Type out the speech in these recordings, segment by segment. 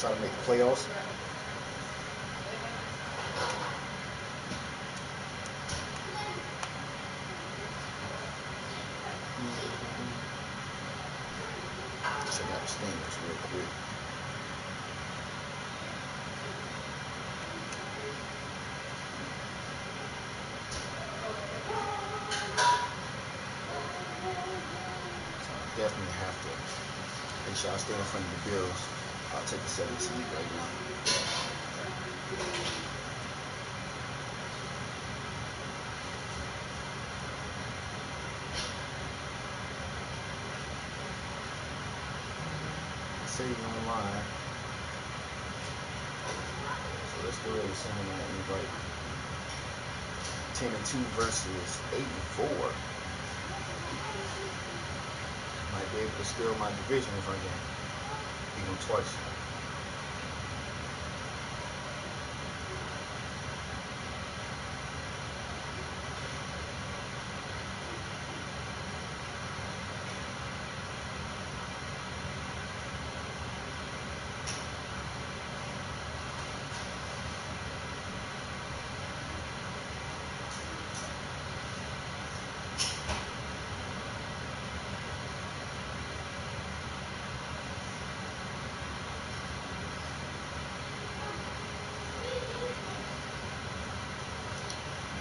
try to make the playoffs. Check out the standings real quick. So I definitely have to make sure I stay in front of the Bills. I'll take the 7th seed right now. Save online. So let's go ahead and send him that invite. 10-2 versus 8-4. Might be able to steal my division if I can beat him twice.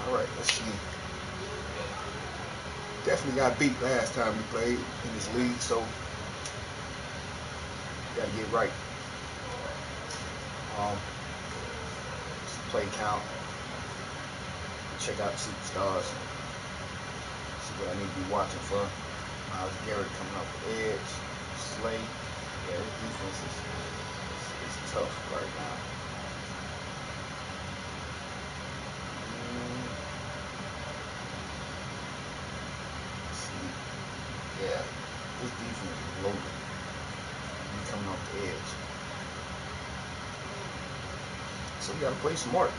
Alright, let's see. Definitely got beat last time we played in this league, so gotta get right. Play count. Check out the superstars. See what I need to be watching for. Miles Garrett coming off the edge. Slay. Yeah, his defense is tough right now. Yeah, this defense is loaded. He's coming off the edge. So we gotta play smart.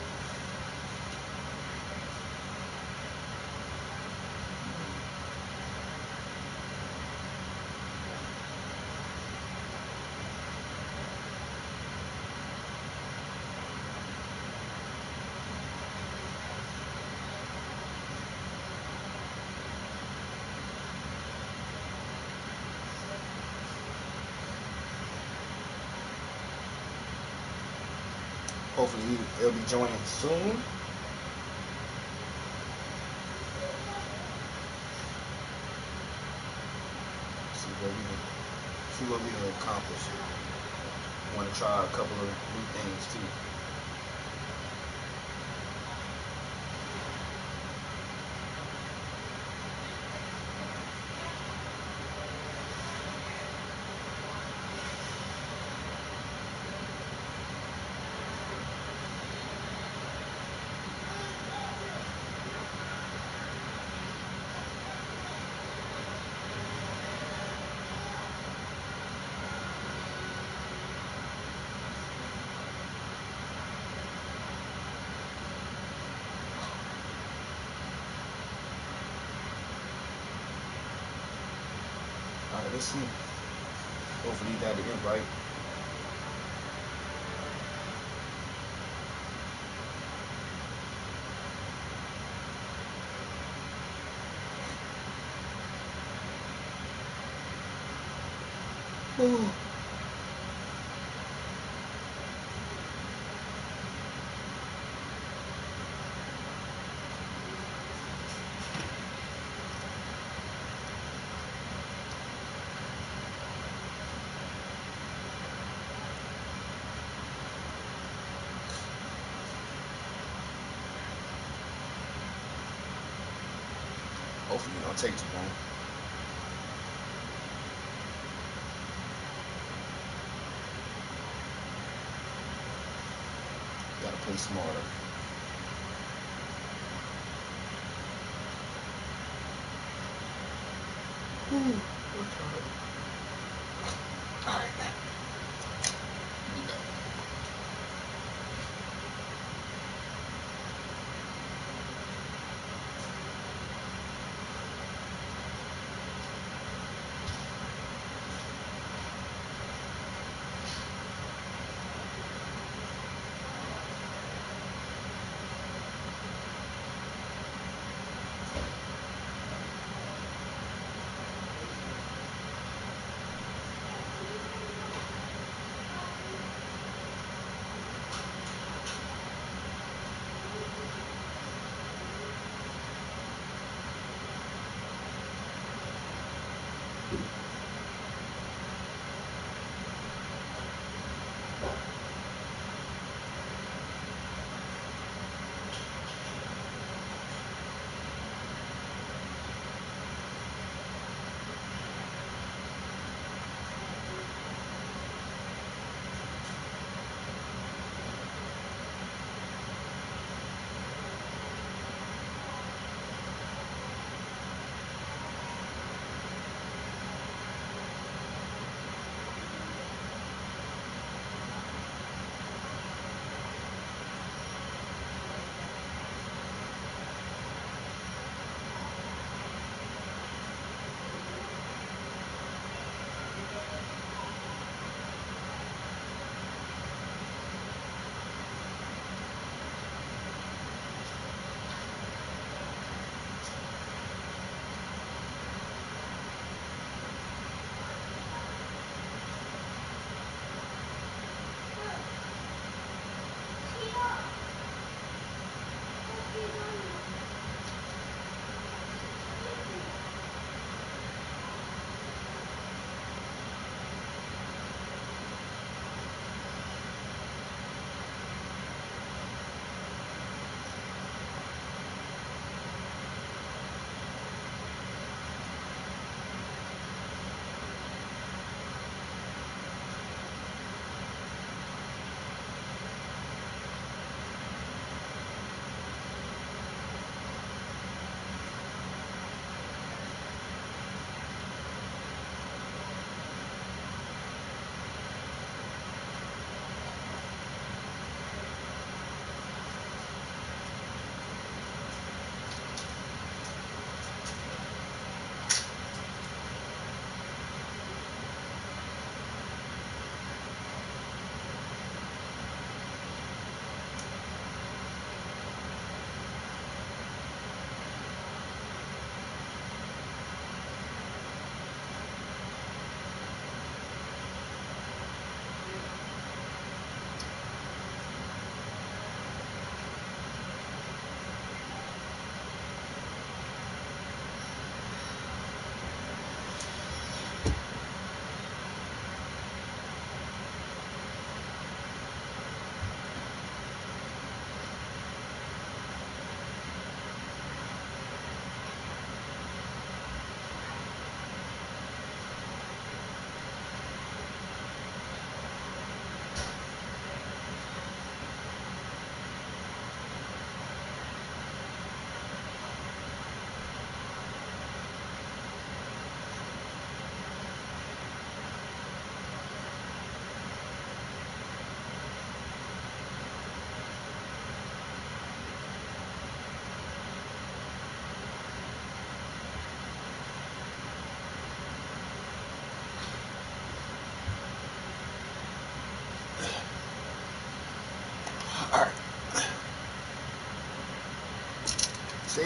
Hopefully he'll be joining soon. See what we can accomplish. Want to try a couple of new things too. Alright, let's see. Hopefully he got the invite. Ooh. Hopefully it don't take too long. Gotta play smarter. Ooh. Alright. Be back.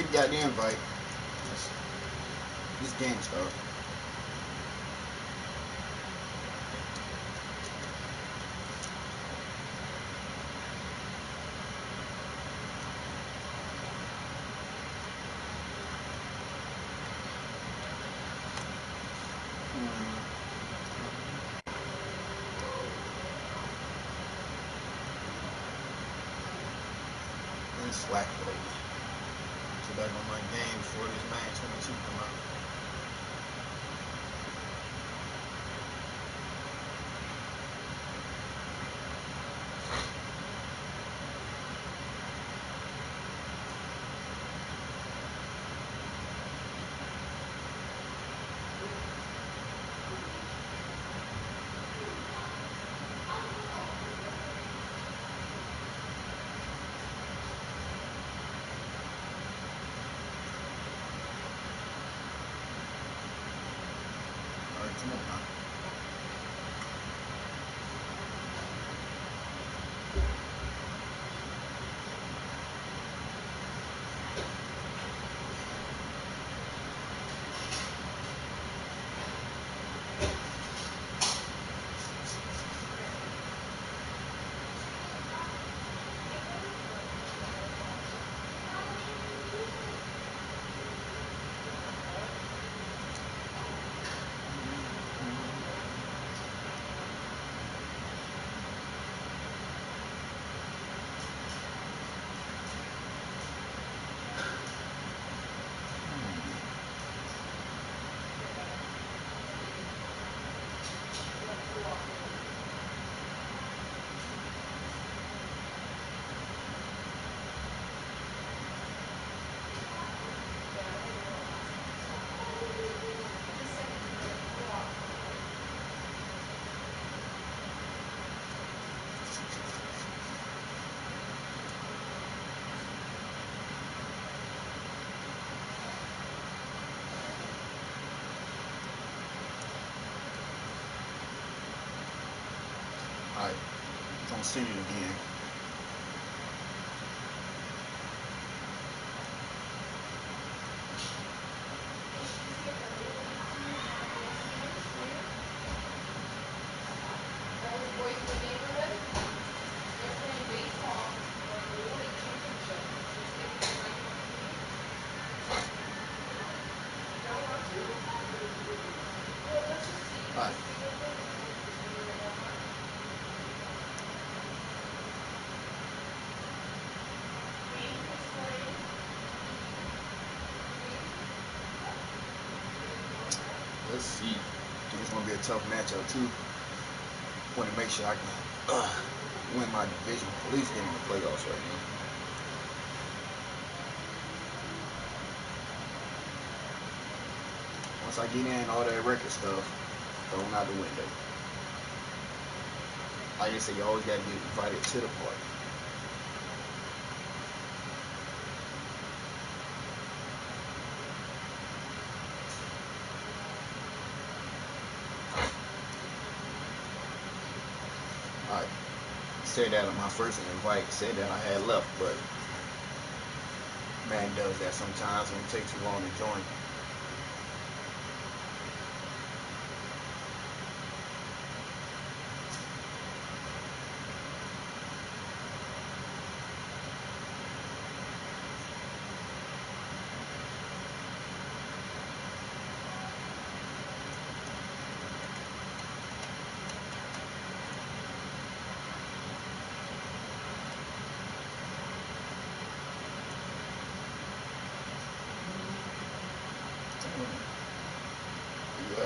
you got the invite. That's, this game stuff. And slack lady. So back on my game before this Madden 22 come out. Alright, come on now. Alright, don't send it again. Alright. Let's see. I think it's gonna be a tough matchup too. Want to make sure I can win my division, at least get in the playoffs right now. Once I get in, all that record stuff thrown out the window. Like I say, you always gotta get invited to the party. Alright. Said that on my first invite, said that I had left, but man does that sometimes and it takes too long to join. Yeah.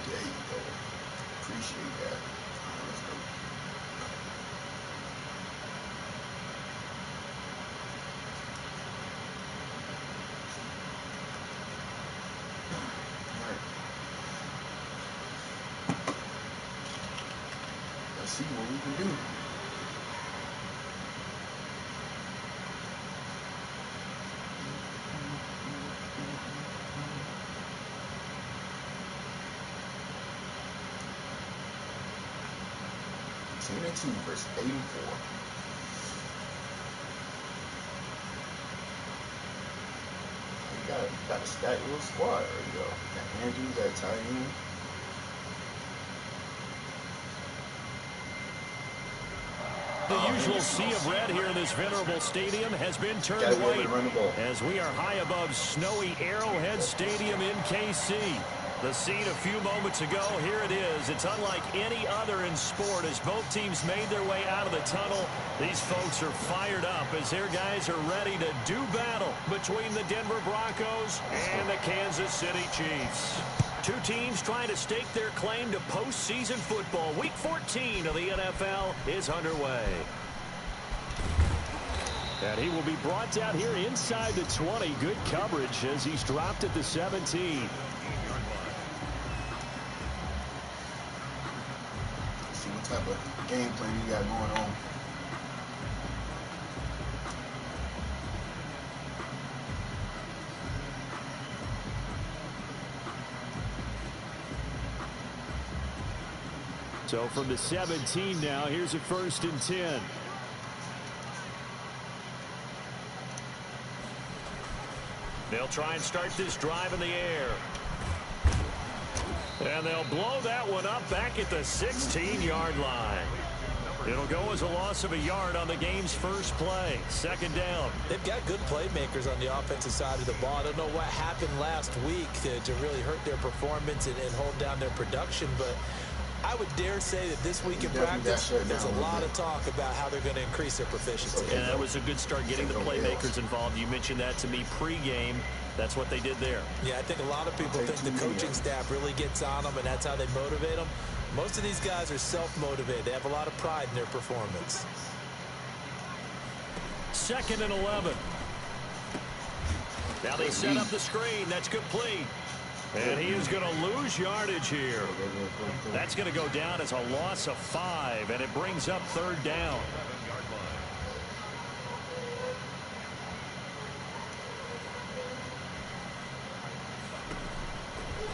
There you go. Appreciate that. Alright, let's go. see what we can do. Team and 2 versus 8 and 4. Got a stacked little squad. There you go. Got Andrews at tight end. The usual sea of red here in this venerable stadium has been turned white as we are high above snowy Arrowhead Stadium in KC. The scene a few moments ago, here it is. It's unlike any other in sport as both teams made their way out of the tunnel. These folks are fired up as their guys are ready to do battle between the Denver Broncos and the Kansas City Chiefs. Two teams trying to stake their claim to postseason football. Week 14 of the NFL is underway. And he will be brought down here inside the 20. Good coverage as he's dropped at the 17. Type of game plan you got going on. So from the 17 now, here's a 1st and 10. They'll try and start this drive in the air. And they'll blow that one up back at the 16-yard line. It'll go as a loss of a yard on the game's first play. 2nd down. They've got good playmakers on the offensive side of the ball. I don't know what happened last week to really hurt their performance and hold down their production, but I would dare say that this week in practice, there's a lot of talk about how they're going to increase their proficiency. And that was a good start getting the playmakers involved. You mentioned that to me pregame. That's what they did there. Yeah, I think a lot of people think the coaching staff really gets on them, and that's how they motivate them. Most of these guys are self-motivated. They have a lot of pride in their performance. 2nd and 11. Now they set up the screen. That's complete. And he is going to lose yardage here. That's going to go down as a loss of 5, and it brings up 3rd down.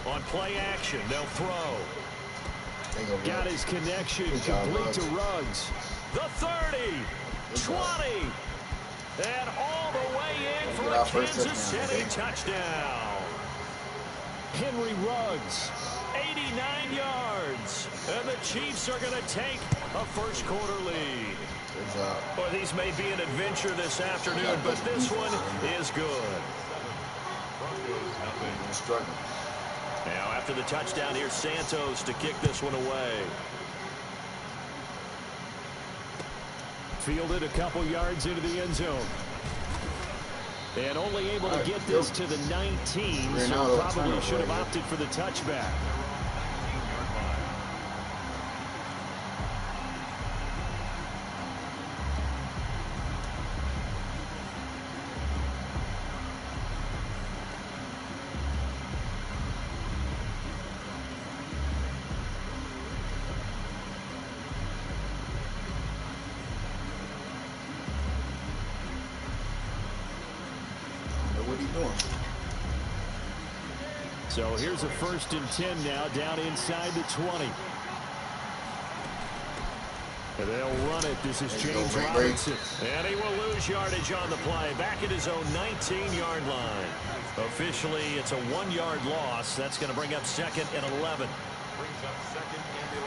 On play action, they'll throw. Got his connection complete to Ruggs. The 30, 20, and all the way in for a Kansas City touchdown. Henry Ruggs, 89 yards, and the Chiefs are going to take a first-quarter lead. Well, these may be an adventure this afternoon, but this one is good. Now, after the touchdown, here's Santos to kick this one away. Fielded a couple yards into the end zone. And only able to get this to the 19, so probably should have opted for the touchback. So here's a 1st and 10 now, down inside the 20. And they'll run it. This is James Robinson. And he will lose yardage on the play. Back at his own 19-yard line. Officially, it's a 1-yard loss. That's going to bring up 2nd and 11. Brings up 2nd and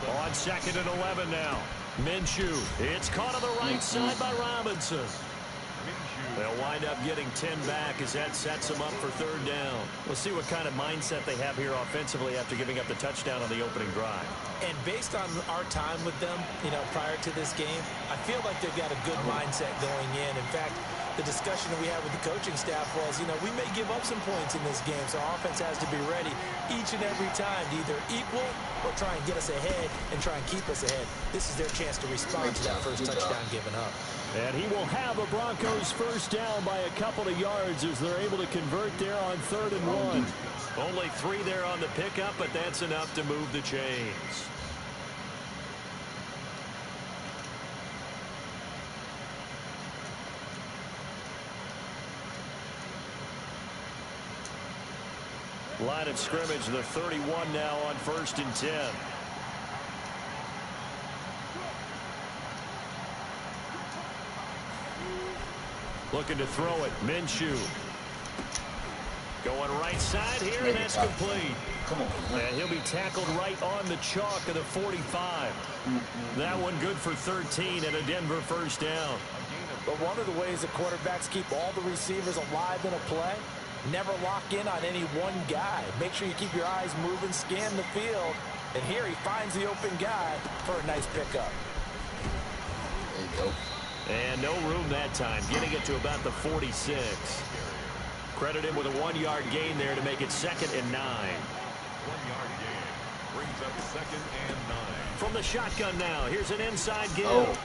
11. On 2nd and 11 now. Minshew. It's caught on the right side by Robinson. They'll wind up getting 10 back as that sets them up for 3rd down. We'll see what kind of mindset they have here offensively after giving up the touchdown on the opening drive. And based on our time with them, prior to this game, I feel like they've got a good mindset going in. In fact, the discussion that we had with the coaching staff was, we may give up some points in this game, so our offense has to be ready each and every time to either equal or try and get us ahead and try and keep us ahead. This is their chance to respond to that first touchdown given up. And he will have a Broncos first down by a couple of yards as they're able to convert there on 3rd and 1. Only 3 there on the pickup, but that's enough to move the chains. Line of scrimmage, the 31 now on 1st and 10. Looking to throw it. Minshew. Going right side here, and that's complete. Come on, man. And he'll be tackled right on the chalk of the 45. That one good for 13 and a Denver first down. But one of the ways that quarterbacks keep all the receivers alive in a play, never lock in on any one guy. Make sure you keep your eyes moving, scan the field. And here he finds the open guy for a nice pickup. There you go. And no room that time, getting it to about the 46. Credit him with a 1-yard gain there to make it 2nd and 9. 1-yard gain brings up 2nd and 9. From the shotgun now, here's an inside give. Oh.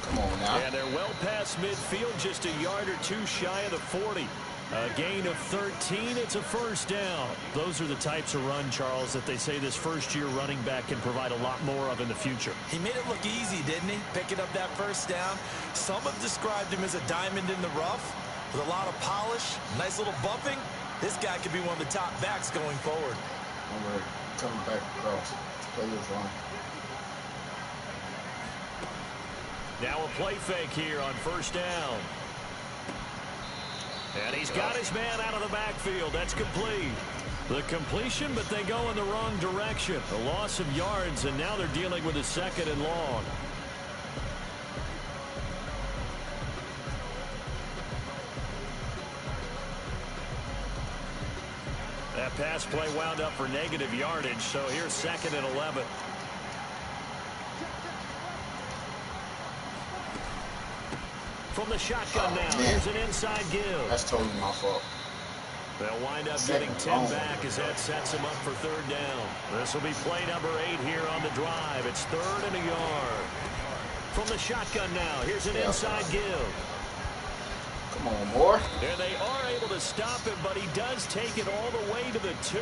Come on now. And they're well past midfield, just a yard or two shy of the 40. A gain of 13, it's a first down. Those are the types of run, Charles, that they say this first-year running back can provide a lot more of in the future. He made it look easy, didn't he? Picking up that first down. Some have described him as a diamond in the rough with a lot of polish, nice little bumping. This guy could be one of the top backs going forward. And we're coming back across. Play was wrong. Now a play fake here on first down. And he's got his man out of the backfield. That's complete. The completion, but they go in the wrong direction. A loss of yards, and now they're dealing with a 2nd and long. That pass play wound up for negative yardage, so here's 2nd and 11. From the shotgun now, here's an inside give. That's totally my fault. They'll wind up getting 10 back as that sets them up for 3rd down. This will be play number 8 here on the drive. It's 3rd and a yard. From the shotgun now, here's an inside give. Come on, more. And they are able to stop him, but he does take it all the way to the 2.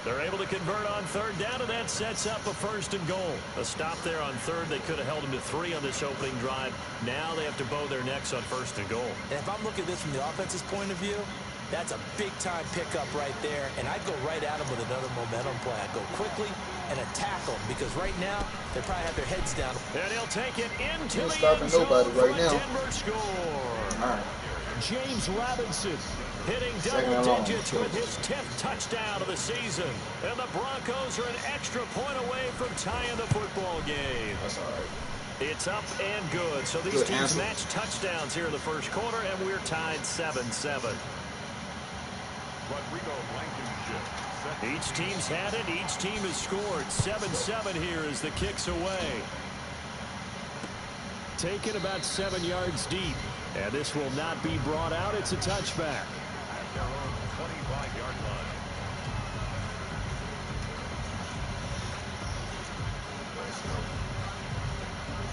They're able to convert on 3rd down, and that sets up a 1st and goal. A stop there on 3rd. They could have held him to 3 on this opening drive. Now they have to bow their necks on 1st and goal. And if I'm looking at this from the offense's point of view, that's a big-time pickup right there. And I'd go right at him with another momentum play. I'd go quickly and attack them because right now they probably have their heads down. And he'll take it into the end zone for a Denver score. All right. James Robinson hitting double digits with his 10th touchdown of the season. And the Broncos are an extra point away from tying the football game. That's all right. It's up and good. So these teams match touchdowns here in the first quarter, and we're tied 7-7. Each team's had it. Each team has scored. 7-7 here as the kick's away. Taken about 7 yards deep. And this will not be brought out. It's a touchback. At their own 25-yard line.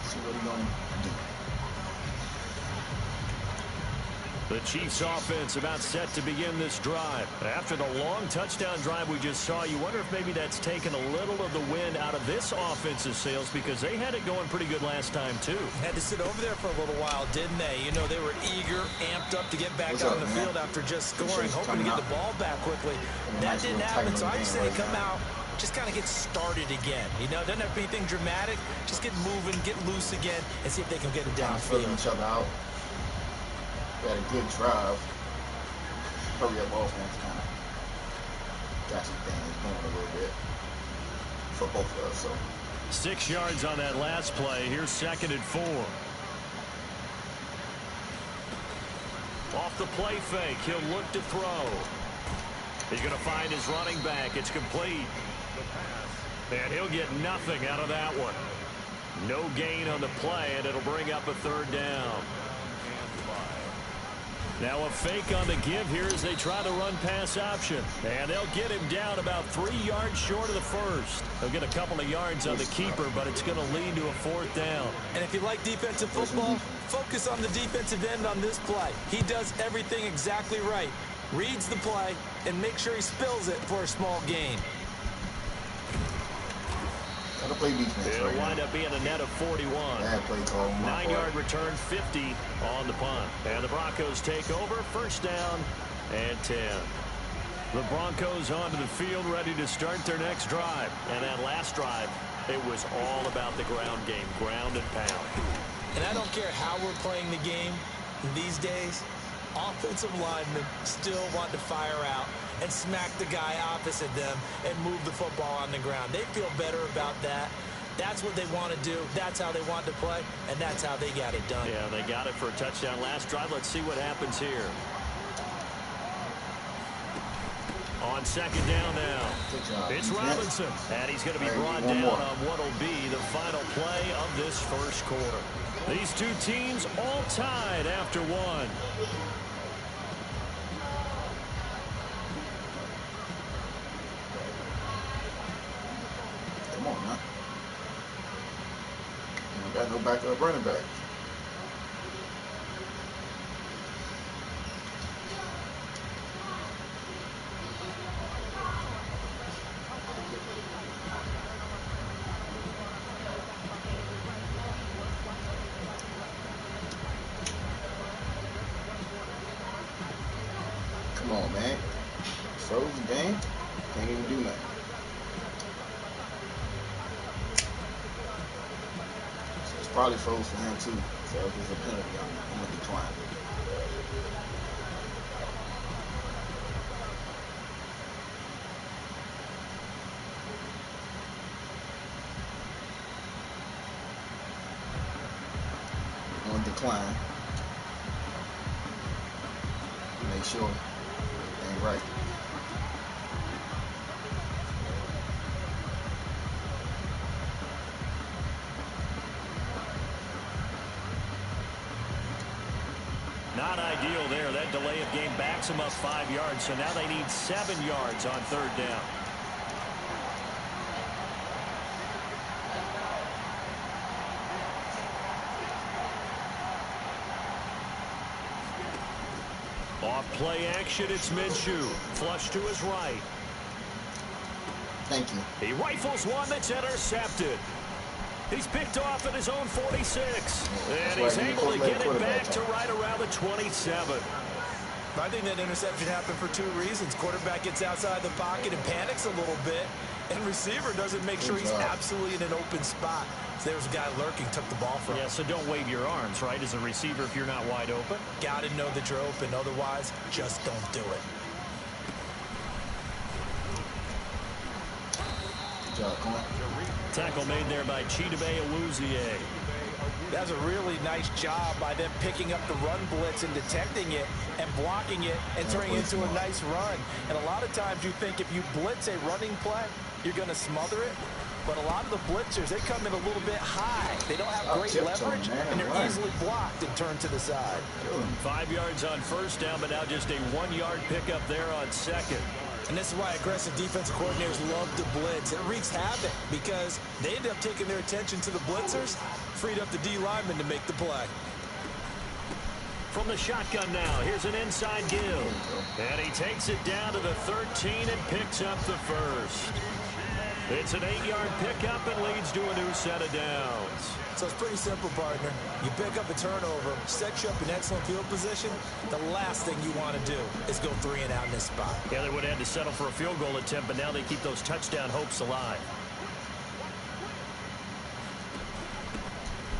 See what he's going to do. The Chiefs offense about set to begin this drive. After the long touchdown drive we just saw, you wonder if maybe that's taken a little of the wind out of this offense's sails because they had it going pretty good last time too. Had to sit over there for a little while, didn't they? You know, they were eager, amped up to get back out on the field after just scoring, hoping to get the ball back quickly. That didn't happen, so I just say come out, just kind of get started again. You know, doesn't have to be anything dramatic. Just get moving, get loose again, and see if they can get it downfield. Each other out. We had a good drive. Hurry up offense kind of got some things going a little bit for both of us. So 6 yards on that last play. Here's 2nd and 4. Off the play fake, he'll look to throw. He's going to find his running back. It's complete. And he'll get nothing out of that one. No gain on the play, and it'll bring up a 3rd down. Now a fake on the give here as they try the run-pass option. And they'll get him down about 3 yards short of the first. They'll get a couple of yards on the keeper, but it's going to lead to a 4th down. And if you like defensive football, focus on the defensive end on this play. He does everything exactly right. Reads the play and make sure he spills it for a small gain. gotta play defense. It'll wind up being a net of 41. Bad play call. 9-yard return, 50 on the punt. And the Broncos take over. First down and 10. The Broncos onto the field, ready to start their next drive. And that last drive, it was all about the ground game, ground and pound. And I don't care how we're playing the game these days, offensive linemen still want to fire out and smack the guy opposite them and move the football on the ground. They feel better about that. That's what they want to do. That's how they want to play, and that's how they got it done. Yeah, they got it for a touchdown last drive. Let's see what happens here. On second down now, it's Robinson, and he's going to be brought down on what will be the final play of this first quarter. These two teams all tied after one. Come on now. We got no backup running back. Come on, man. Froze the game. Can't even do nothing. It's probably froze for him too. So if there's a penalty, I'm gonna decline. I'm gonna decline. Make sure it ain't right. Not ideal there. That delay of game backs them up 5 yards, so now they need 7 yards on third down. Off play action, it's Minshew. Flush to his right. Thank you. He rifles one that's intercepted. He's picked off at his own 46. And he's able to get it back to right around the 27. I think that interception happened for 2 reasons. Quarterback gets outside the pocket and panics a little bit, and receiver doesn't make sure he's absolutely in an open spot. So there's a guy lurking, took the ball from him. Yeah, so don't wave your arms, right, as a receiver if you're not wide open. Got to know that you're open. Otherwise, just don't do it. Good job, Clint. Tackle made there by Chidobe Awuzie. That's a really nice job by them picking up the run blitz and detecting it and blocking it and turning it into a nice run. And a lot of times you think if you blitz a running play, you're going to smother it. But a lot of the blitzers, they come in a little bit high. They don't have great leverage, and they're easily blocked and turned to the side. 5 yards on first down, but now just a 1 yard pickup there on second. And this is why aggressive defensive coordinators love to blitz. It wreaks havoc because they end up taking their attention to the blitzers, freed up the D lineman to make the play. From the shotgun now, here's an inside give. And he takes it down to the 13 and picks up the first. It's an 8 yard pickup and leads to a new set of downs. So it's pretty simple, partner. You pick up a turnover, sets you up in excellent field position. The last thing you want to do is go 3 and out in this spot. Yeah, they would have had to settle for a field goal attempt, but now they keep those touchdown hopes alive.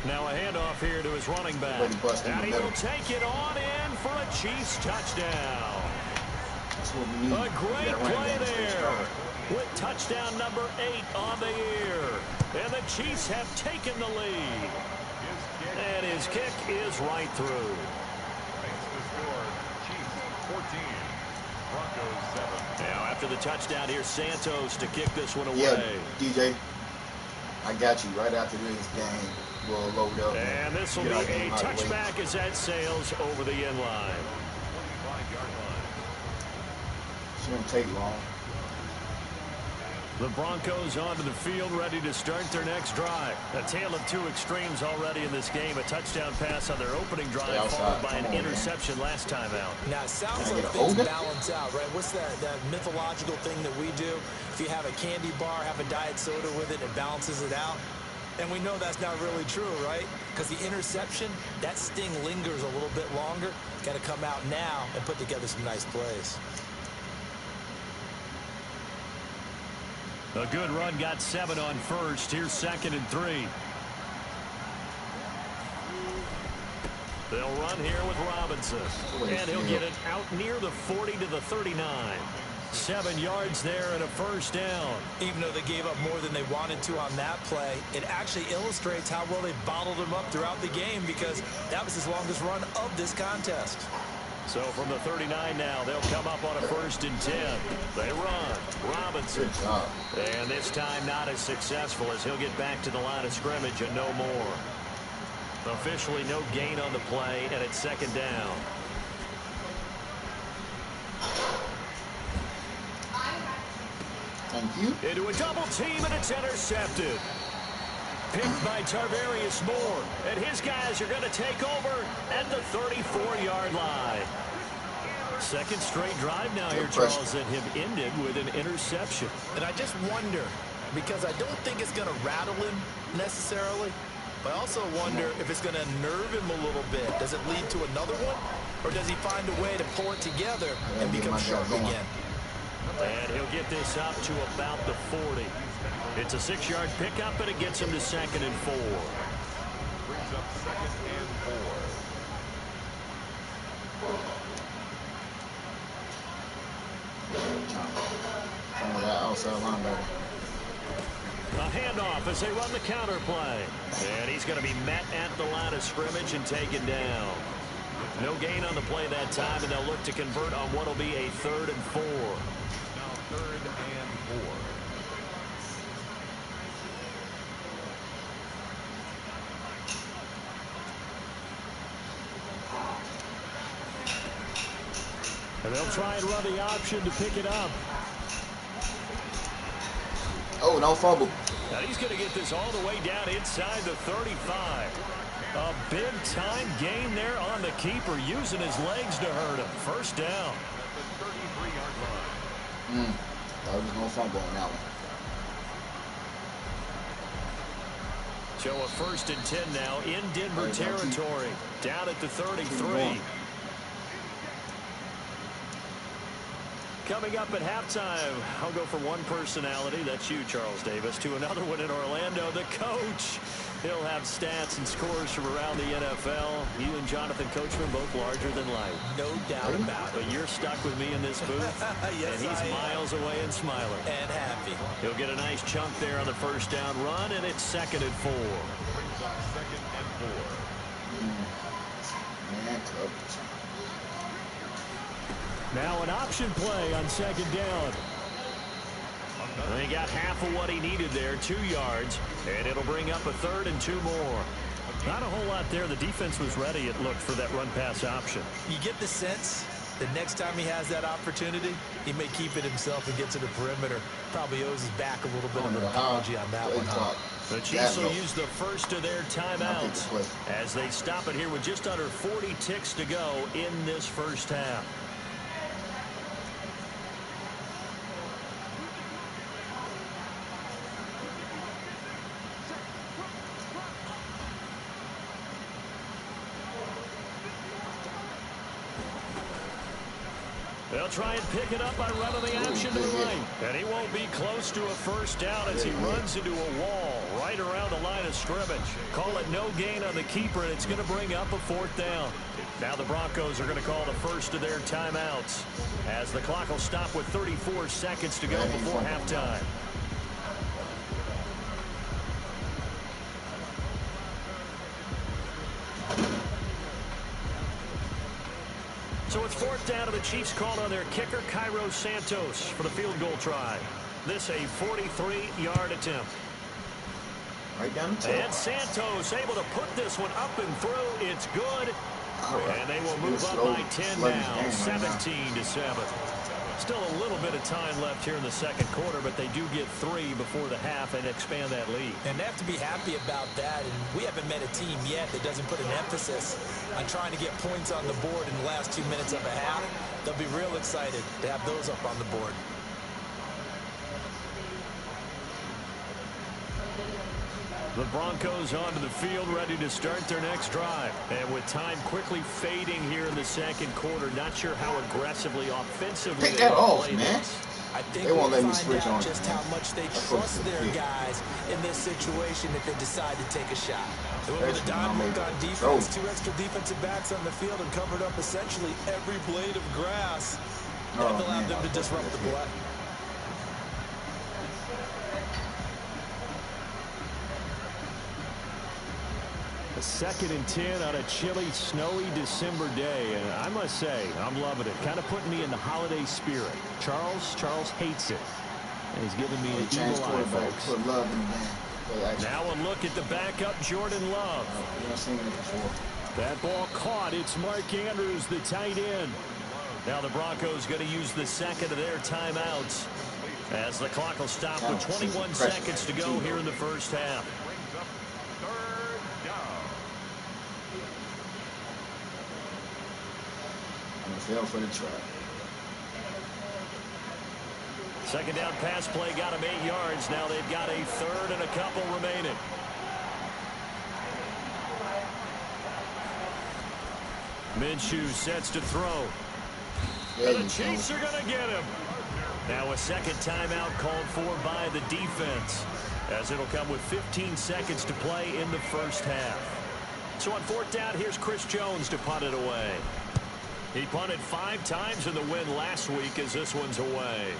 Now a handoff here to his running back. And he will take it on in for a Chiefs touchdown. A great play there. With touchdown number 8 on the year. And the Chiefs have taken the lead. And his kick is right through. Makes the score. Chiefs 14. Broncos 7. Now after the touchdown, here's Santos to kick this one away. Yeah, DJ, I got you right after this game. We'll load up. And this will be a touchback as that sails over the end line. 25-yard line. Shouldn't take long. The Broncos onto the field, ready to start their next drive. A tale of 2 extremes already in this game. A touchdown pass on their opening drive, followed by an interception last time out. Now, it sounds like things balance out, right? What's that mythological thing that we do? If you have a candy bar, have a diet soda with it, it balances it out. And we know that's not really true, right? Because the interception, that sting lingers a little bit longer. Got to come out now and put together some nice plays. A good run, got 7 on first. Here's 2nd and 3. They'll run here with Robinson. And he'll get it out near the 40 to the 39. 7 yards there and a first down. Even though they gave up more than they wanted to on that play, it actually illustrates how well they bottled him up throughout the game, because that was his longest run of this contest. So from the 39 now, they'll come up on a 1st and 10. They run. Robinson. And this time not as successful, as he'll get back to the line of scrimmage and no more. Officially no gain on the play, and it's 2nd down. Thank you. Into a double team, and it's intercepted. Picked by Tarvarius Moore, and his guys are going to take over at the 34-yard line. 2nd straight drive now here, Charles, that have ended with an interception. And I just wonder, because I don't think it's going to rattle him necessarily, but I also wonder if it's going to nerve him a little bit. Does it lead to another one, or does he find a way to pull it together and become sharp again? And he'll get this up to about the 40. It's a 6-yard pickup, and it gets him to 2nd and 4. Brings up 2nd and 4. Some of that outside linebacker. A handoff as they run the counter play. And he's going to be met at the line of scrimmage and taken down. No gain on the play that time, and they'll look to convert on what will be a 3rd and 4. Now 3rd and 4. And they'll try and run the option to pick it up. Oh, no fumble. And he's going to get this all the way down inside the 35. A big-time gain there on the keeper, using his legs to hurt him. First down. At the 33-yard line. Thought he was going to fumble on that one. So a 1st and 10 now in Denver territory. Down at the 33. Coming up at halftime, I'll go from one personality, that's you, Charles Davis, to another one in Orlando, the coach. He'll have stats and scores from around the NFL. You and Jonathan Coachman both larger than life. No doubt about it. But you're stuck with me in this booth, yes, and he's miles away and smiling. And happy. He'll get a nice chunk there on the 1st down run, and it's 2nd and 4. Brings up 2nd and 4. Man, coverage. Now an option play on 2nd down. And he got half of what he needed there, 2 yards, and it'll bring up a 3rd and 2 more. Not a whole lot there. The defense was ready, it looked, for that run-pass option. You get the sense that next time he has that opportunity, he may keep it himself and get to the perimeter. Probably owes his back a little bit of an apology on that one. The Chiefs will use the first of their timeouts as they stop it here with just under 40 ticks to go in this first half. They'll try and pick it up by running the option to the right. And he won't be close to a first down as he runs into a wall right around the line of scrimmage. Call it no gain on the keeper, and it's going to bring up a 4th down. Now the Broncos are going to call the first of their timeouts as the clock will stop with 34 seconds to go before halftime. So it's 4th down, and the Chiefs called on their kicker, Cairo Santos, for the field goal try. This a 43-yard attempt. Right down the And Santos able to put this one up and through. It's good. And they will move up by 10 now, 17-7. Still a little bit of time left here in the 2nd quarter, but they do get 3 before the half and expand that lead. And they have to be happy about that. And we haven't met a team yet that doesn't put an emphasis on trying to get points on the board in the last 2 minutes of a half. They'll be real excited to have those up on the board. The Broncos onto the field, ready to start their next drive. And with time quickly fading here in the 2nd quarter, not sure how aggressively, offensively they will play this. I think They we'll won't let me find switch out on you, just man. how much they That's supposed to trust be a their pick. guys in this situation if they decide to take a shot. They went with a Especially when dime I'm look able on to control defense, it. 2 extra defensive backs on the field and covered up essentially every blade of grass. That Oh allowed man, them I to was supposed to disrupt get the a pick. play. A 2nd and 10 on a chilly, snowy December day. And I must say, I'm loving it. Kind of putting me in the holiday spirit. Charles hates it. And he's giving me Oh, an he changed evil eye, quarterback. folks. Put Love in the game. Now a look at the backup, Jordan Love. We done seen it before. That ball caught. It's Mark Andrews, the tight end. Now the Broncos going to use the 2nd of their timeouts as the clock will stop with 21 seconds to go here in the first half. Brings up 3rd down. I'm gonna fail for the trap. 2nd down pass play got him 8 yards. Now they've got a 3rd and a couple remaining. Minshew sets to throw. And the Chiefs are going to get him. Now a 2nd timeout called for by the defense, as it'll come with 15 seconds to play in the first half. So on 4th down, here's Chris Jones to punt it away. He punted 5 times in the win last week as this one's away.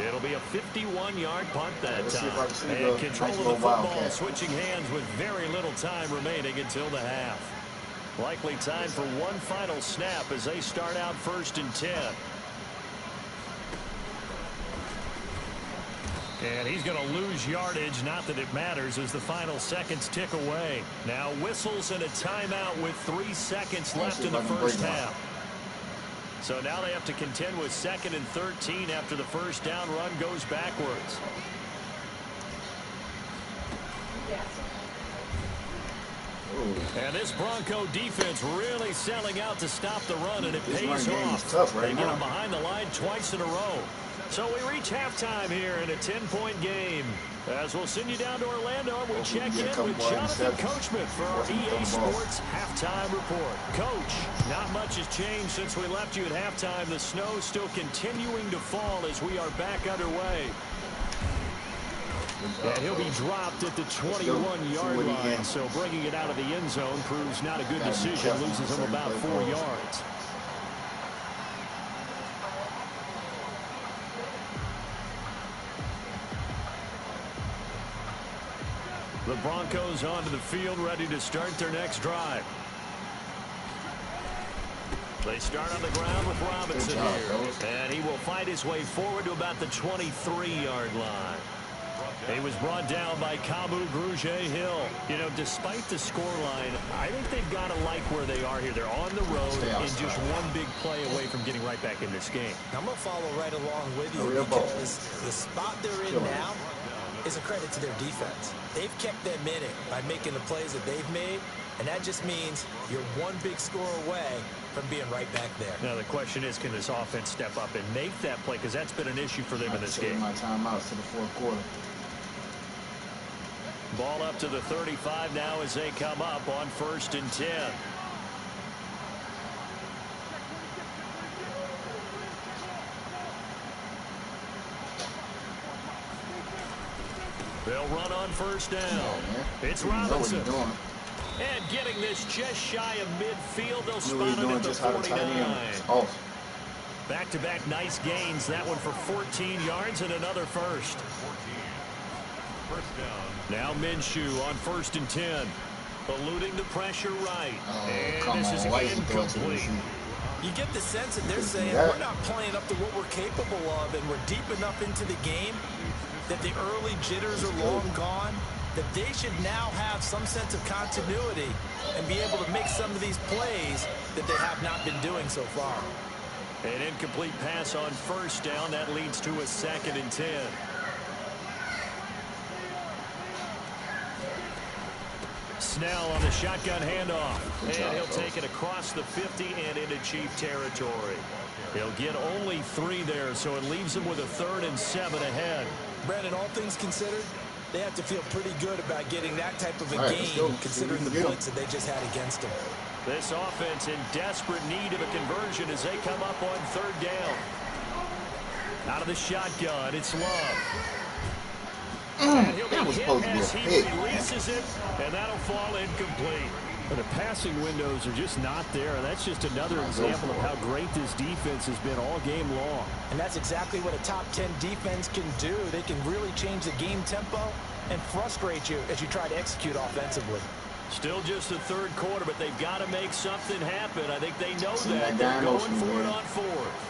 It'll be a 51-yard punt that time. And control of the football switching hands with very little time remaining until the half. Likely time for one final snap as they start out 1st and 10. And he's going to lose yardage. Not that it matters as the final seconds tick away. Now whistles and a timeout with 3 seconds left in the first half. So now they have to contend with 2nd and 13 after the first down run goes backwards. And this Bronco defense really selling out to stop the run, and it pays off. They get them behind the line twice in a row. So we reach halftime here in a 10-point game. As we'll send you down to Orlando, we check in with Jonathan Coachman for our EA Sports Halftime Report. Coach, not much has changed since we left you at halftime. The snow still continuing to fall as we are back underway. And he'll be dropped at the 21-yard line, so bringing it out of the end zone proves not a good decision. Loses him about 4 yards. The Broncos onto the field, ready to start their next drive. They start on the ground with Robinson here. And he will fight his way forward to about the 23-yard line. He was brought down by Kamu Grugier-Hill. You know, despite the scoreline, I think they've got to like where they are here. They're on the road and just one big play away from getting right back in this game. I'm going to follow right along with you because the spot they're in now is a credit to their defense. They've kept them in it by making the plays that they've made, and that just means you're one big score away from being right back there. Now, the question is, can this offense step up and make that play? Because that's been an issue for them in this game. My timeouts to the 4th quarter. Ball up to the 35 now as they come up on 1st and 10. They'll run on 1st down. It's Robinson. And getting this just shy of midfield. They'll spot it at the 49. Back-to-back nice gains. That one for 14 yards and another first. Now Minshew on 1st and 10. Eluding the pressure right. And this is incomplete. You get the sense that they're saying we're not playing up to what we're capable of, and we're deep enough into the game that the early jitters are long gone, that they should now have some sense of continuity and be able to make some of these plays that they have not been doing so far. An incomplete pass on 1st down. That leads to a 2nd and 10. Snell on the shotgun handoff. And he'll take it across the 50 and into Chief territory. He'll get only 3 there, so it leaves him with a 3rd and 7 ahead. Brandon, all things considered, they have to feel pretty good about getting that type of a game considering the points that they just had against them. This offense in desperate need of a conversion as they come up on third down. Out of the shotgun, it's Love. And he'll be That was hit supposed to be a as he pick, releases man. it, and that'll fall incomplete. But the passing windows are just not there, and that's just another example of how great this defense has been all game long. And that's exactly what a top 10 defense can do. They can really change the game tempo and frustrate you as you try to execute offensively. Still just the third quarter, but they've got to make something happen. I think they know that. They're going for it on fourth.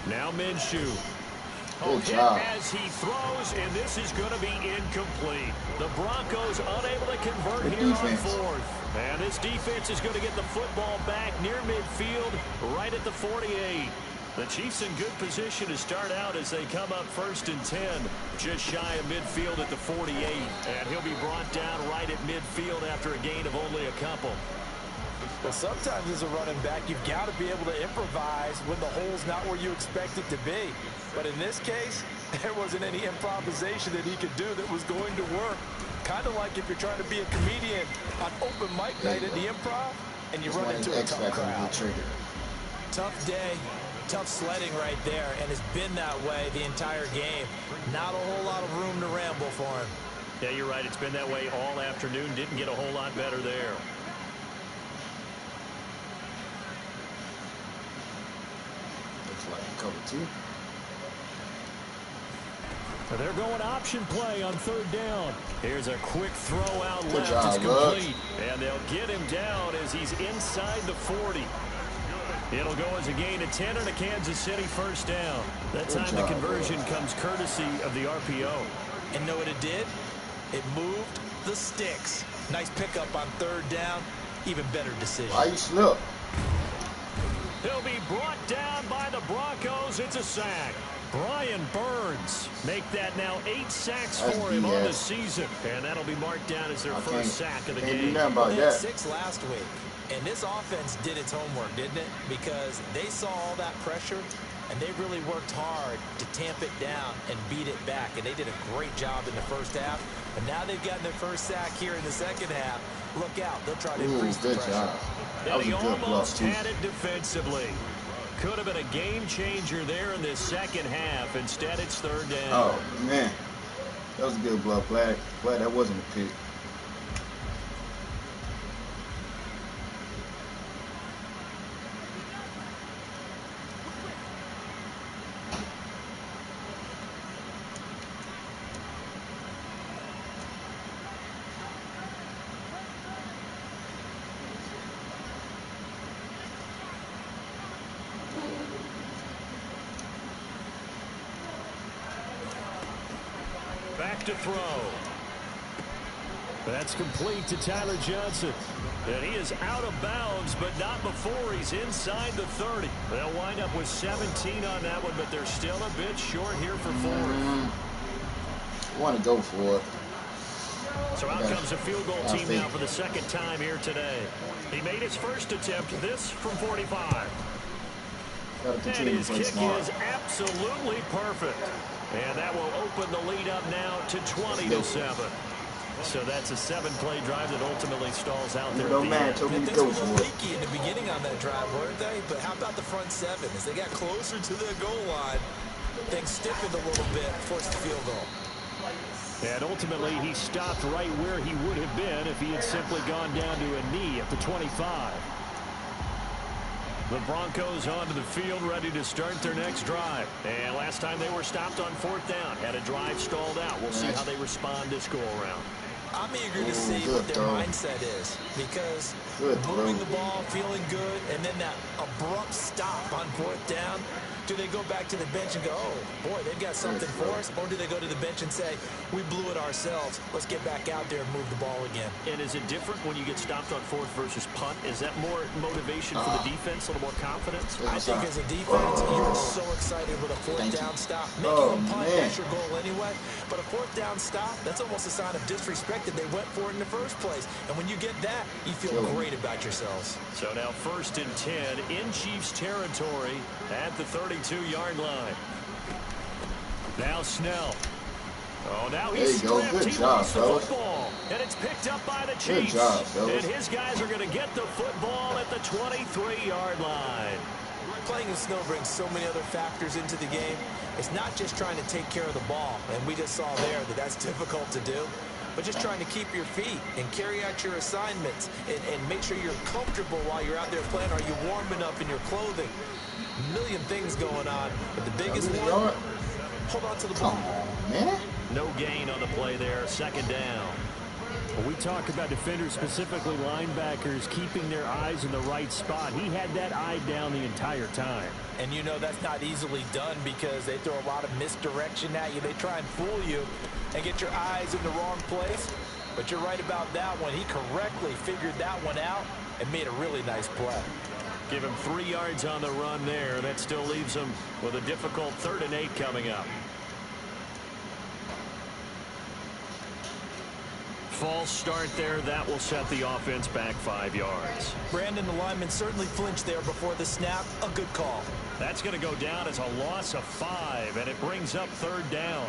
Now Minshew. Good job. As he throws, and this is going to be incomplete. The Broncos unable to convert here on fourth. And this defense is going to get the football back near midfield, right at the 48. The Chiefs in good position to start out as they come up 1st and 10, just shy of midfield at the 48. And he'll be brought down right at midfield after a gain of only a couple. Well, sometimes as a running back, you've got to be able to improvise when the hole's not where you expect it to be. But in this case, there wasn't any improvisation that he could do that was going to work. Kind of like if you're trying to be a comedian on open mic night at the Improv and you run into a tough crowd. Tough day, tough sledding right there, and it's been that way the entire game. Not a whole lot of room to ramble for him. Yeah, you're right. It's been that way all afternoon. Didn't get a whole lot better there. Cover 2. They're going option play on third down. Here's a quick throw out left. Job, it's complete. And they'll get him down as he's inside the 40. It'll go as a gain of 10 and a Kansas City first down. That time the conversion comes courtesy of the RPO. And know what it did? It moved the sticks. Nice pickup on third down. Even better decision. Why you slip? He'll be brought down by the Broncos. It's a sack. Brian Burns make that now 8 sacks for him on the season. And that'll be marked down as their first sack of the game. Do about they that. had 6 last week. And this offense did its homework, didn't it? Because they saw all that pressure, and they really worked hard to tamp it down and beat it back. And they did a great job in the first half. And now they've gotten their first sack here in the second half. Look out. They'll try to increase the pressure. Job. And he almost had it defensively. Could have been a game changer there in this second half. Instead, it's third down. Oh, man. That was a good bluff. Glad that wasn't a pick. Back to throw. That's complete to Tyler Johnson. And he is out of bounds, but not before he's inside the 30. They'll wind up with 17 on that one, but they're still a bit short here for fourth. Want to go for it. So out comes a field goal team now for the second time here today. He made his first attempt, this from 45. And his kick is absolutely perfect. And that will open the lead up now to 20-7. So that's a 7-play drive that ultimately stalls out there. Things were leaky in the beginning on that drive, weren't they? But how about the front 7? As they got closer to the goal line, things stiffened a little bit, forced the field goal. And ultimately, he stopped right where he would have been if he had simply gone down to a knee at the 25. The Broncos onto the field, ready to start their next drive. And last time they were stopped on fourth down, had a drive stalled out. We'll see how they respond this go-around. I'm eager to see what their mindset is, because moving the ball, feeling good, and then that abrupt stop on fourth down. Do they go back to the bench and go, oh, boy, they've got something for us? Or do they go to the bench and say, we blew it ourselves. Let's get back out there and move the ball again. And is it different when you get stopped on fourth versus punt? Is that more motivation for the defense, a little more confidence? I think as a defense, you're so excited with a fourth down stop. Making a punt, that's your goal anyway. But a fourth down stop, that's almost a sign of disrespect that they went for it in the first place. And when you get that, you feel great about yourselves. So now 1st and 10 in Chiefs territory at the 32-yard line. Now Snell. Oh, now There he's you go. stripped. Good He job, lost the fellas. football. And it's picked up by the Good Chiefs. job, fellas. And his guys are going to get the football at the 23-yard line. Playing in snow brings so many other factors into the game. It's not just trying to take care of the ball, and we just saw there that that's difficult to do, but just trying to keep your feet and carry out your assignments and make sure you're comfortable while you're out there playing. Are you warm enough in your clothing? A million things going on, but the biggest one, hold on to the ball. Come on, man. No gain on the play there, second down. When we talk about defenders, specifically linebackers, keeping their eyes in the right spot, he had that eye down the entire time. And you know that's not easily done because they throw a lot of misdirection at you. They try and fool you and get your eyes in the wrong place. But you're right about that one. He correctly figured that one out and made a really nice play. Give him 3 yards on the run there. That still leaves him with a difficult 3rd and 8 coming up. False start there. That will set the offense back 5 yards. Brandon, the lineman certainly flinched there before the snap. A good call. That's going to go down as a loss of 5, and it brings up 3rd down.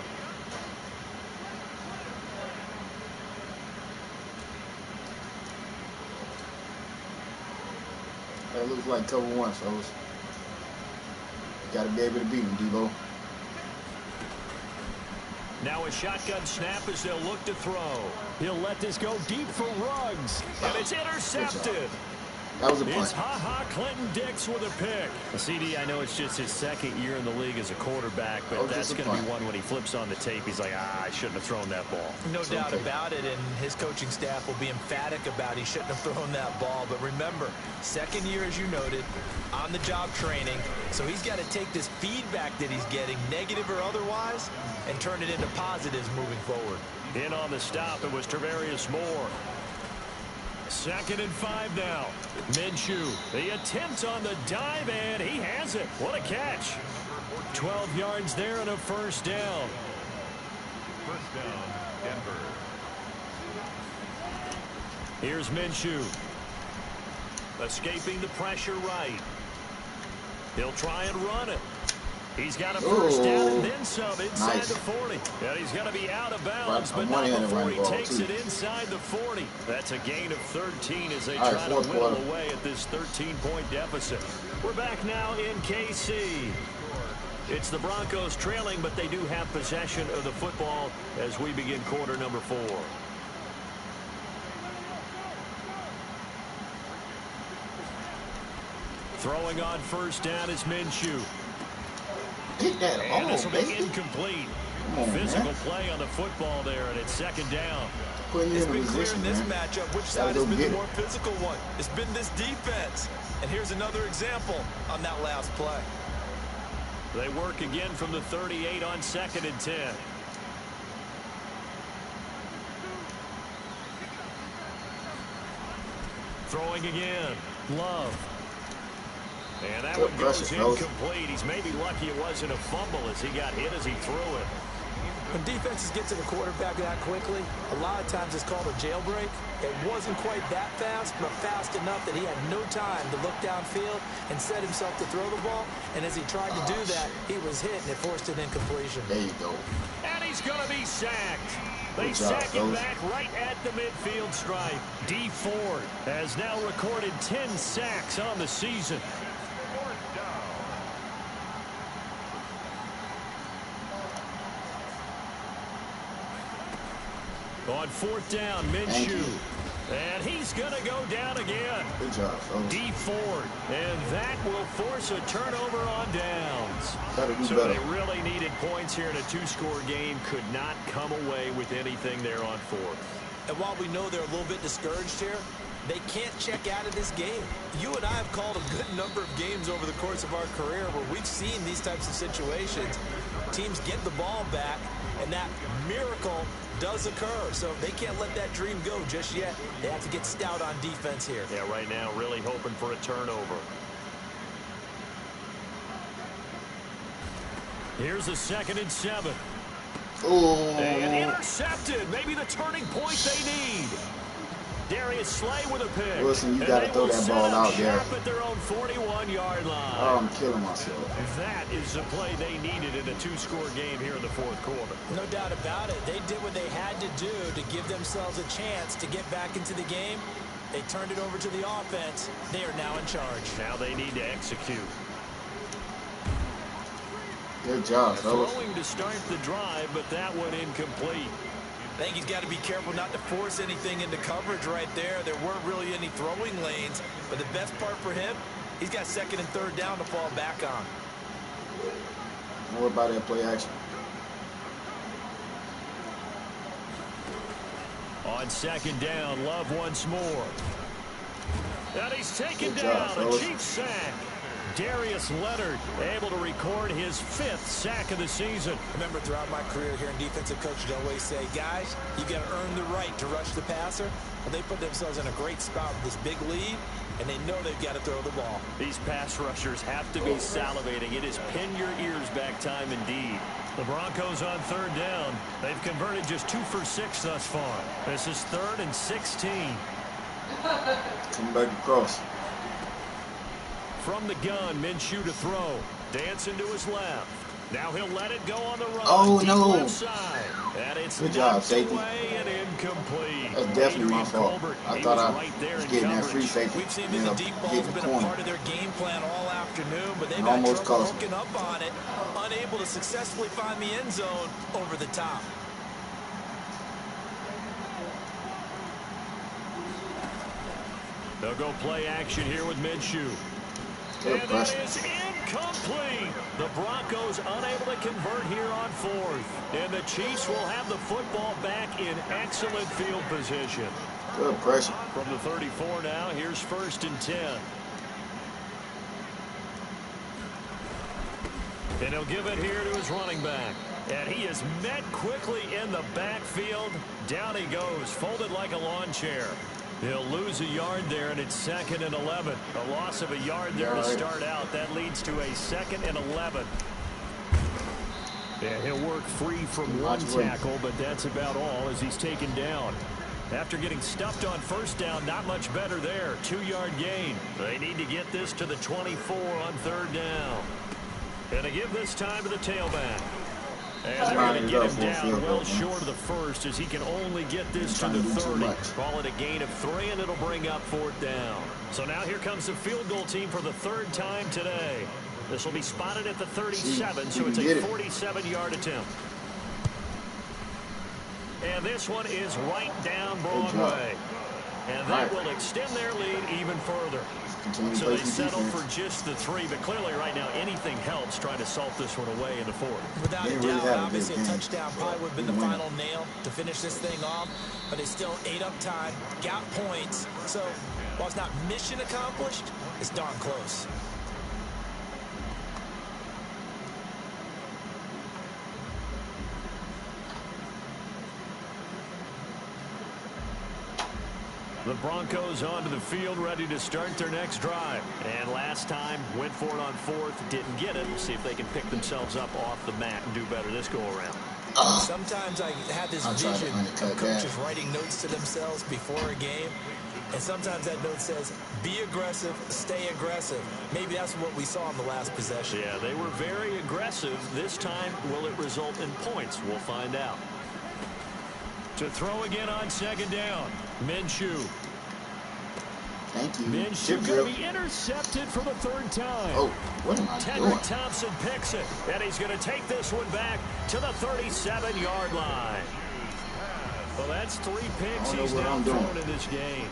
That looks like cover 1, fellas. You got to be able to beat him, Debo. Now a shotgun snap as they'll look to throw. He'll let this go deep for Ruggs. And it's intercepted. That was a punt. It's Ha-Ha Clinton Dix with a pick. CD, I know it's just his 2nd year in the league as a quarterback, but that's going to be one when he flips on the tape. He's like, I shouldn't have thrown that ball. No doubt about it, and his coaching staff will be emphatic about he shouldn't have thrown that ball. But remember, 2nd year, as you noted, on-the-job training. So he's got to take this feedback that he's getting, negative or otherwise, and turn it into positives moving forward. In on the stop, it was Travarius Moore. 2nd and 5 now. Minshew, the attempt on the dive, and he has it. What a catch. 12 yards there and a 1st down. 1st down, Denver. Here's Minshew. Escaping the pressure right. He'll try and run it. He's got a 1st down and then some inside the 40. And he's going to be out of bounds, but not before he takes it inside the 40. That's a gain of 13 as they try to whittle away at this 13-point deficit. We're back now in KC. It's the Broncos trailing, but they do have possession of the football as we begin quarter number 4. Throwing on 1st down is Minshew. Get that and this will be baby. incomplete. On, Physical play on the football there, and it's 2nd down. It's been clear in this matchup which side has been the more physical one. It's been this defense. And here's another example on that last play. They work again from the 38 on 2nd and 10. Throwing again. Love. And that one goes incomplete. He's maybe lucky it wasn't a fumble as he got hit as he threw it. When defenses get to the quarterback that quickly, a lot of times it's called a jailbreak. It wasn't quite that fast, but fast enough that he had no time to look downfield and set himself to throw the ball. And as he tried to do that, he was hit, and it forced an incompletion. There you go. And he's going to be sacked. They sack him back right at the midfield stripe. D. Ford has now recorded 10 sacks on the season. On 4th down, Minshew. And he's going to go down again. Good job, fellas. D. Ford. And that will force a turnover on downs. So better. They really needed points here in a 2-score game. Could not come away with anything there on 4th. And while we know they're a little bit discouraged here, they can't check out of this game. You and I have called a good number of games over the course of our career where we've seen these types of situations. Teams get the ball back, and that miracle does occur. So they can't let that dream go just yet. They have to get stout on defense here. Yeah, right now really hoping for a turnover. Here's a 2nd and 7. Oh. And intercepted. Maybe the turning point they need. Darius Slay with a pick. Wilson, you And got to they throw will that set ball up out there. shop at their own 41-yard line. Oh, I'm killing myself. That is the play they needed in a two-score game here in the fourth quarter. No doubt about it. They did what they had to do to give themselves a chance to get back into the game. They turned it over to the offense. They are now in charge. Now they need to execute. Good job, fellas. Throwing to start the drive, but that one incomplete. I think he's got to be careful not to force anything into coverage right there. There weren't really any throwing lanes, but the best part for him, he's got second and third down to fall back on. More about that play action. On second down, Love once more. And he's taken Good down, job, a fellas. cheap sack. Darius Leonard able to record his 5th sack of the season. Remember, throughout my career here in defensive coaches always say, guys, you got to earn the right to rush the passer. Well, they put themselves in a great spot with this big lead, and they know they've got to throw the ball. These pass rushers have to be salivating. It is pin your ears back time indeed. The Broncos on third down. They've converted just 2 for 6 thus far. This is 3rd and 16. Come back across. From the gun, Minshew to throw. Dancing to his left. Now he'll let it go on the run. Oh, no. Left side. And it's Good job, knocked safety. away and incomplete. That's definitely my Adrian fault. Colbert, I he thought was I right there was in getting that coverage. free safety. We've seen that the deep ball's Hit the been a corner. part of their game plan all afternoon, but they've It had almost trouble cost me. hooking up on it, unable to successfully find the end zone over the top. They'll go play action here with Minshew. Good And pressure. that is incomplete. The Broncos unable to convert here on 4th. And the Chiefs will have the football back in excellent field position. Good pressure. From the 34 now, here's 1st and 10. And he'll give it here to his running back. And he is met quickly in the backfield. Down he goes, folded like a lawn chair. He'll lose a yard there, and it's 2nd and 11. A loss of a yard there to start out. That leads to a 2nd and 11. Yeah, he'll work free from one tackle, but that's about all as he's taken down. After getting stuffed on 1st down, not much better there. 2-yard gain. They need to get this to the 24 on 3rd down. And to give this time to the tailback. And they're going to get him down well short of the 1st as he can only get this to the 30. Call it a gain of 3, and it'll bring up 4th down. So now here comes the field goal team for the 3rd time today. This will be spotted at the 37, so it's a 47-yard attempt. And this one is right down Broadway. And that will extend their lead even further. So they settle for just the 3, but clearly right now anything helps trying to salt this one away in the 4th. Without a doubt, obviously a touchdown probably would have been the final nail to finish this thing off, but it's still ate up time, got points. So while it's not mission accomplished, it's darn close. The Broncos onto the field, ready to start their next drive. And last time, went for it on 4th, didn't get it. See if they can pick themselves up off the mat and do better this go-around. Sometimes I have this vision of coaches writing notes to themselves before a game. And sometimes that note says, be aggressive, stay aggressive. Maybe that's what we saw in the last possession. Yeah, they were very aggressive. This time, will it result in points? We'll find out. To throw again on 2nd down. Minshew. Thank you. Minshew going to be intercepted for the 3rd time. Oh, what am I doing? Tedrick Thompson picks it, and he's going to take this one back to the 37-yard line. Well, that's 3 picks he's now thrown in this game.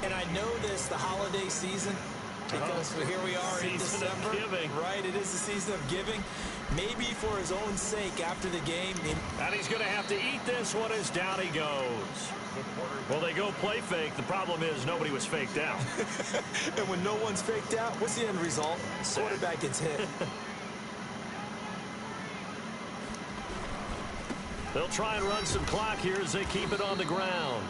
And I know this, the holiday season, because here we are in December, right? It is the season of giving. Maybe for his own sake after the game. And he's going to have to eat this one as down he goes. Well, they go play fake. The problem is nobody was faked out. And when no one's faked out, what's the end result? Quarterback gets hit. They'll try and run some clock here as they keep it on the ground.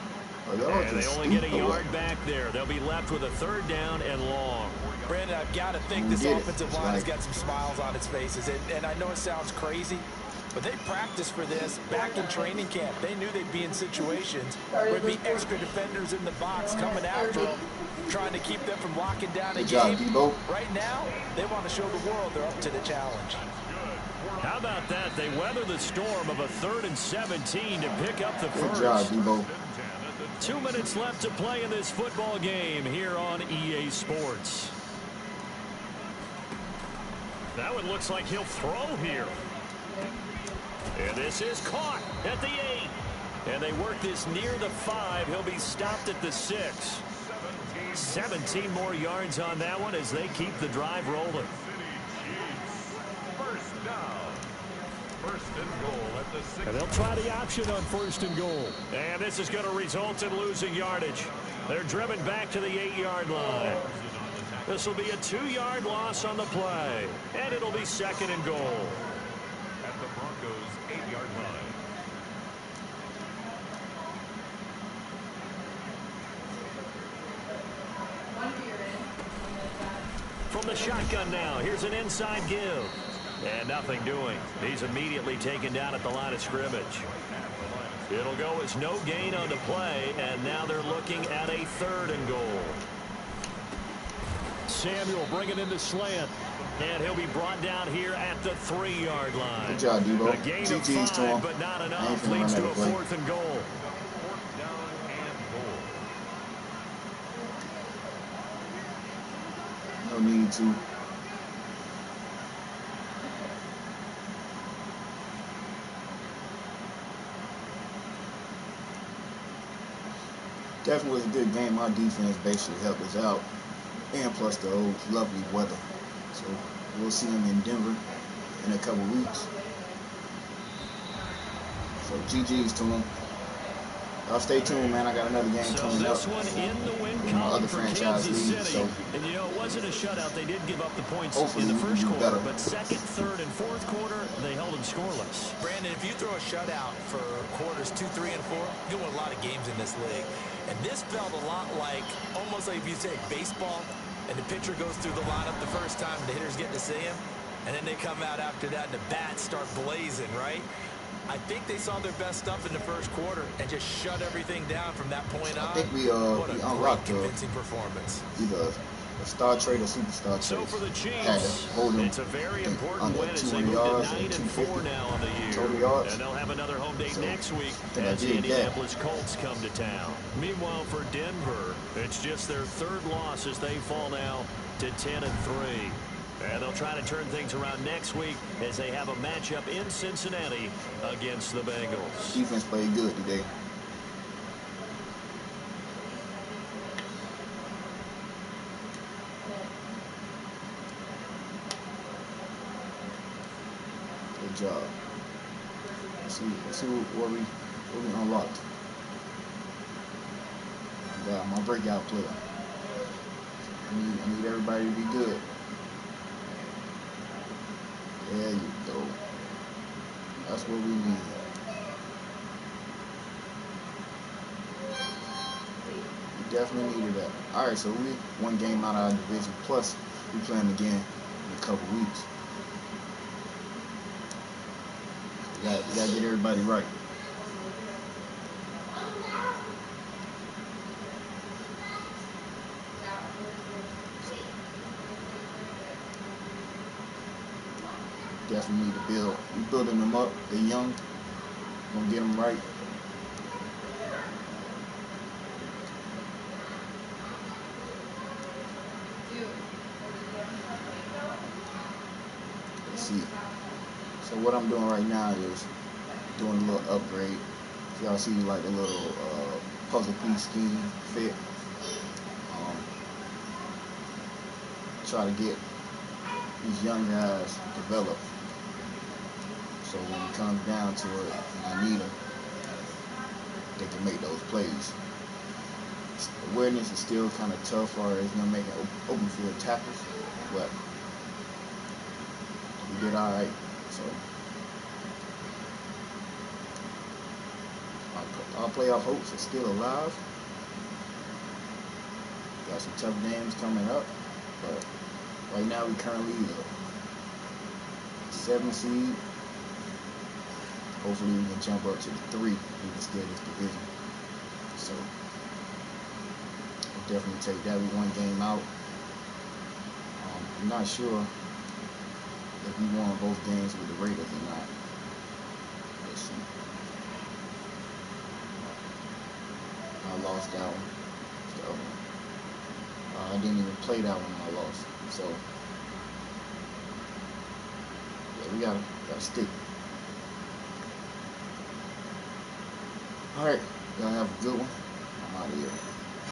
And they only get a yard back there. They'll be left with a 3rd down and long. Brandon, I've got to think this offensive line has got some smiles on its faces. And I know it sounds crazy, But they practiced for this back in training camp. They knew they'd be in situations where there'd be extra defenders in the box coming after them, trying to keep them from locking down a Good job, game. Debo. Right now, they want to show the world they're up to the challenge. How about that? They weather the storm of a 3rd and 17 to pick up the Good job, first. Debo. 2 minutes left to play in this football game here on EA Sports. Now it looks like he'll throw here. And this is caught at the 8. And they work this near the 5. He'll be stopped at the 6. 17 more yards on that one as they keep the drive rolling. First down. First and goal at the 6. And they'll try the option on 1st and goal. And this is going to result in losing yardage. They're driven back to the 8-yard line. This will be a 2-yard loss on the play. And it'll be 2nd and goal. At the Broncos' 8-yard line. From the shotgun now, here's an inside give. And nothing doing. He's immediately taken down at the line of scrimmage. It'll go as no gain on the play, and now they're looking at a 3rd and goal. Samuel bringing in the slant. And he'll be brought down here at the 3-yard line. Good job, Debo. A gain of GG's to 5, him. but not I ain't enough. finna Leads run to a that play. 4th and goal. 4th down and goal. No need to. Definitely was a good game. Our defense basically helped us out. And plus the old lovely weather. So we'll see them in Denver in a couple weeks. So GG's to them. Y'all stay tuned, man. I got another game So coming up this one in the win in my column other for franchise Kansas league. City. So And you know, it wasn't a shutout. They did give up the points hopefully in the we can first do quarter, better. but 2nd, 3rd, and 4th quarter, they held them scoreless. Brandon, if you throw a shutout for quarters 2, 3, and 4, you win a lot of games in this league. And this felt a lot like, almost like if you say baseball, and the pitcher goes through the lineup the first time, and the hitters get to see him, and then they come out after that, and the bats start blazing, right? I think they saw their best stuff in the first quarter and just shut everything down from that point on. I think we What a great, unlocked convincing performance. either a star trade or superstar trade. So for the Had to Chiefs, hold them, it's a very important under win as they 200 move yards to or 9-4 250 now on the year. total yards. And they'll have another home date So, next week I think I as the did that. Indianapolis Colts come to town. Meanwhile, for Denver, it's just their 3rd loss as they fall now to 10-3. And they'll try to turn things around next week as they have a matchup in Cincinnati against the Bengals. Defense played good today. Good job. Let's see what we unlocked. Yeah, my breakout player. I need everybody to be good. There you go. That's what we need. We definitely needed that. All right, so we one game out of our division. Plus, we playing again in a couple weeks. We gotta get everybody right. Definitely need to build. We building them up. They're young. Gonna get them right. Let's see. So what I'm doing right now is doing a little upgrade. So y'all see like a little puzzle piece scheme fit. Try to get these young guys developed. So when it comes down to it, and I need them, they can make those plays. Awareness is still kind of tough, or it's not making open field tackles, but we did all right. So our playoff hopes are still alive. Got some tough games coming up, but right now we currently the 7 seed, Hopefully we can jump up to the 3 if we can steal this division. So we'll definitely take that. We 1 game out. I'm not sure if we won both games with the Raiders or not. Let's see. I lost that one. It's the other one. I didn't even play that one when I lost. So yeah, we gotta stick. All right, y'all have a good one. I'm out of here.